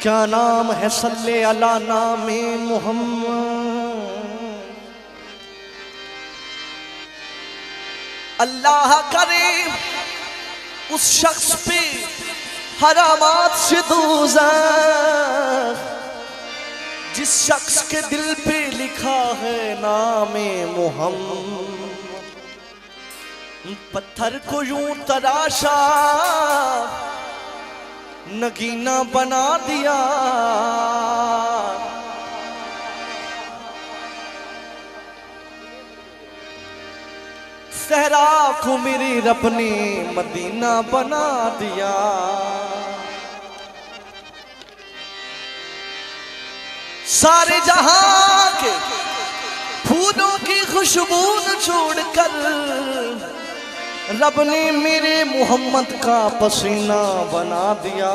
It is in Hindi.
क्या नाम है सल्ले अला नामे मोहम्मद। अल्लाह करे उस शख्स पे हरामात से दोज़ख जिस शख्स के दिल पे लिखा है नामे मोहम्मद। पत्थर को यूं तराशा नगीना बना दिया। सहरा को मेरे रब ने मदीना बना दिया। सारे जहां के फूलों की खुशबू छोड़कर रब ने मेरे मोहम्मद का पसीना बना दिया।